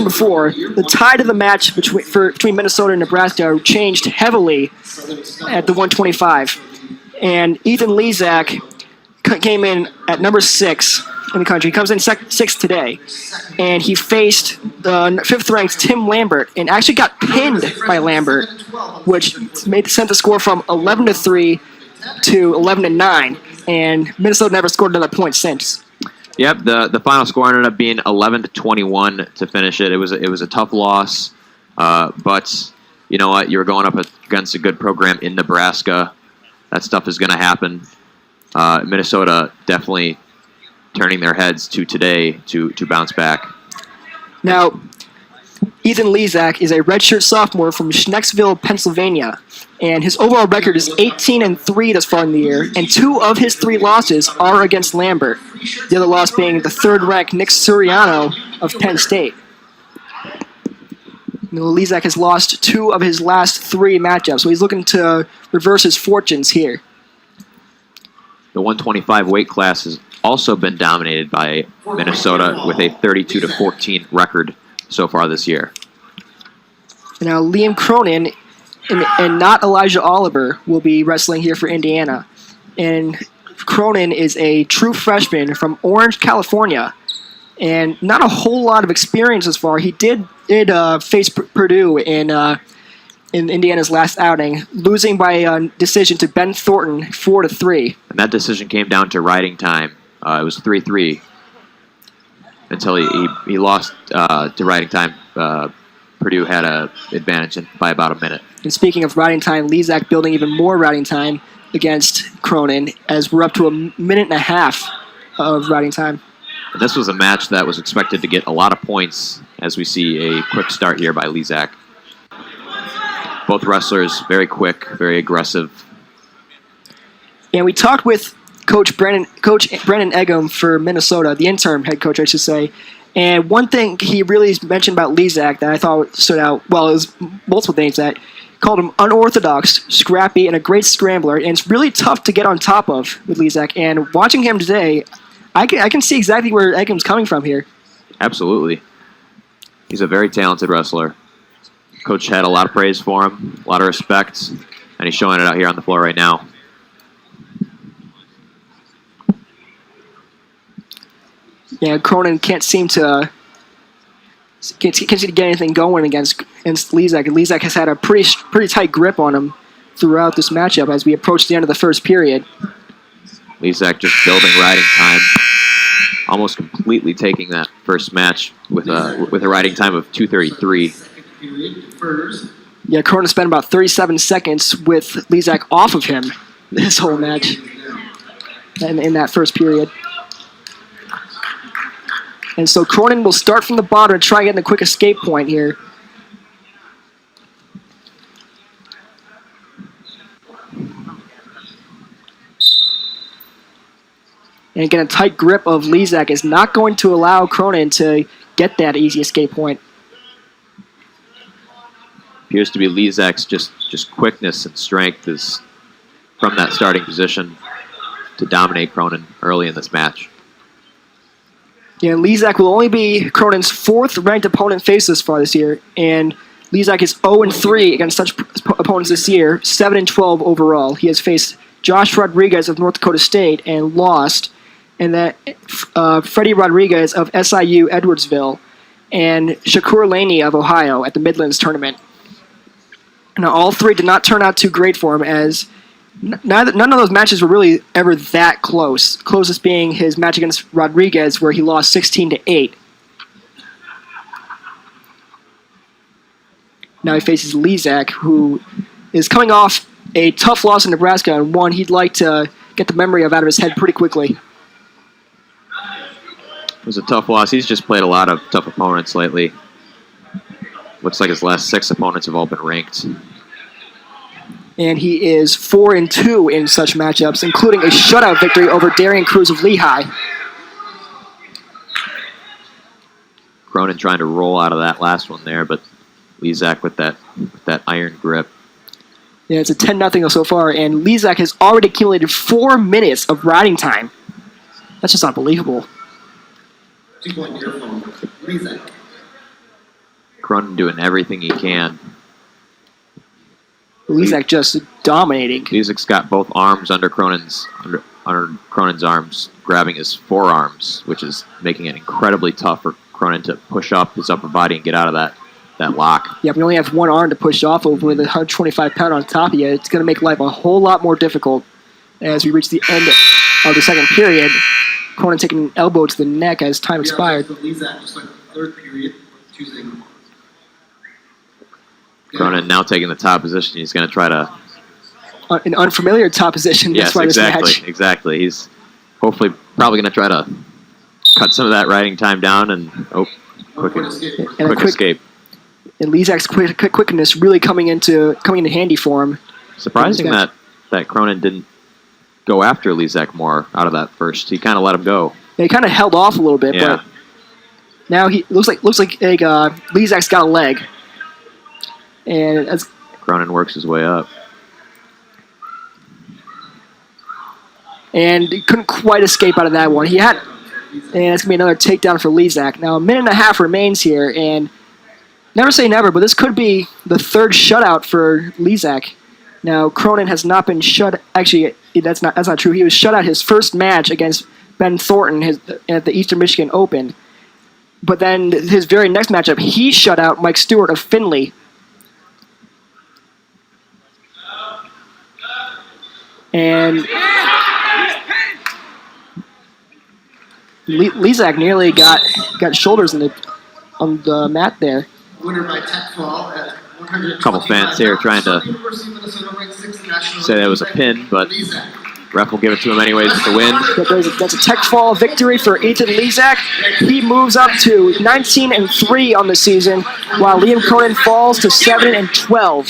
before, the tide of the match between Minnesota and Nebraska changed heavily at the 125. And Ethan Lizak came in at number 6 in the country. He comes in 6th today. And he faced the 5th-ranked Tim Lambert and actually got pinned by Lambert, which sent the score from 11-3 to 11-9. And Minnesota never scored another point since. Yep, the final score ended up being 11-21 to finish it. It was a tough loss, but you know what? You're going up against a good program in Nebraska. That stuff is going to happen. Minnesota definitely turning their heads to today to bounce back. Now, Ethan Lizak is a redshirt sophomore from Schnecksville, Pennsylvania, and his overall record is 18-3 thus far in the year, and 2 of his 3 losses are against Lambert. The other loss being the 3rd-ranked Nick Suriano of Penn State. Lizak has lost 2 of his last 3 matchups, so he's looking to reverse his fortunes here. The 125 weight class has also been dominated by Minnesota with a 32-14 record so far this year. Now, Liam Cronin and not Elijah Oliver will be wrestling here for Indiana. And Cronin is a true freshman from Orange, California, and not a whole lot of experience as far. He did face Purdue in Indiana's last outing, losing by decision to Ben Thornton 4-3. And that decision came down to riding time. It was 3-3 until he lost to riding time. Purdue had an advantage by about a minute. And speaking of riding time, Lizak building even more riding time against Cronin, as we're up to a minute and a half of riding time. And this was a match that was expected to get a lot of points, as we see a quick start here by Lizak. Both wrestlers very quick, very aggressive. And we talked with Coach Brandon Eggum for Minnesota, the interim head coach, I should say. And one thing he really mentioned about Lizak that I thought stood out, well, it was multiple things, that called him unorthodox, scrappy, and a great scrambler. And it's really tough to get on top of with Lizak. And watching him today, I can see exactly where Eggum's coming from here. Absolutely. He's a very talented wrestler. Coach had a lot of praise for him, a lot of respect, and he's showing it out here on the floor right now. Yeah, Cronin can't seem to get anything going against Lizak. And Lizak has had a pretty tight grip on him throughout this matchup as we approach the end of the first period. Lizak just building riding time, almost completely taking that first match with a riding time of 2:33. Yeah, Cronin spent about 37 seconds with Lizak off of him this whole match in that first period. And so Cronin will start from the bottom and try getting a quick escape point here. And again, a tight grip of Lizak is not going to allow Cronin to get that easy escape point. Appears to be Lizak's just quickness and strength is from that starting position to dominate Cronin early in this match. Yeah, Lizak will only be Cronin's 4th-ranked opponent faced this far this year, and Lizak is 0-3 against such opponents this year, 7-12 overall. He has faced Josh Rodriguez of North Dakota State and lost, and that Freddie Rodriguez of SIU Edwardsville, and Shakur Laney of Ohio at the Midlands tournament. Now, all 3 did not turn out too great for him, as none of those matches were really ever that close. Closest being his match against Rodriguez, where he lost 16-8. Now he faces Lizak, who is coming off a tough loss in Nebraska, and one he'd like to get the memory of out of his head pretty quickly. It was a tough loss. He's just played a lot of tough opponents lately. Looks like his last 6 opponents have all been ranked. And he is 4-2 in such matchups, including a shutout victory over Darian Cruz of Lehigh. Cronin trying to roll out of that last one there, but Lizak with that iron grip. Yeah, it's a 10-0 so far, and Lizak has already accumulated 4 minutes of riding time. That's just unbelievable. Cronin doing everything he can. Lizak just dominating. Lizak's got both arms under Cronin's arms, grabbing his forearms, which is making it incredibly tough for Cronin to push up his upper body and get out of that lock. Yeah, we only have one arm to push off of with a 125-pounder on top of you. It's going to make life a whole lot more difficult as we reach the end of the second period. Cronin taking an elbow to the neck as time expired. Cronin now taking the top position. He's going to try to... An unfamiliar top position. Yes, exactly. He's hopefully probably going to try to cut some of that riding time down and quick escape. And Lizak's quickness really coming into handy for him. Surprising that Cronin didn't go after Lizak more out of that first. He kind of let him go. Yeah, he kind of held off a little bit, but now he looks like Lizak's got a leg. And as Cronin works his way up. And he couldn't quite escape out of that one. And it's going to be another takedown for Lizak. Now, a minute and a half remains here, and never say never, but this could be the third shutout for Lizak. Now, Cronin has not been shut. Actually, that's not true. He was shut out his first match against Ben Thornton at the Eastern Michigan Open. But then his very next matchup, he shut out Mike Stewart of Findlay. And Lizak nearly got shoulders on the mat there. A couple fans here trying to say that was a pin, but ref will give it to him anyways to win. That's a tech fall victory for Ethan Lizak. He moves up to 19-3 on the season, while Liam Cronin falls to 7-12.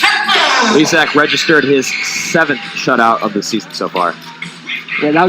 Lizak registered his 7th shutout of the season so far. Yeah, that was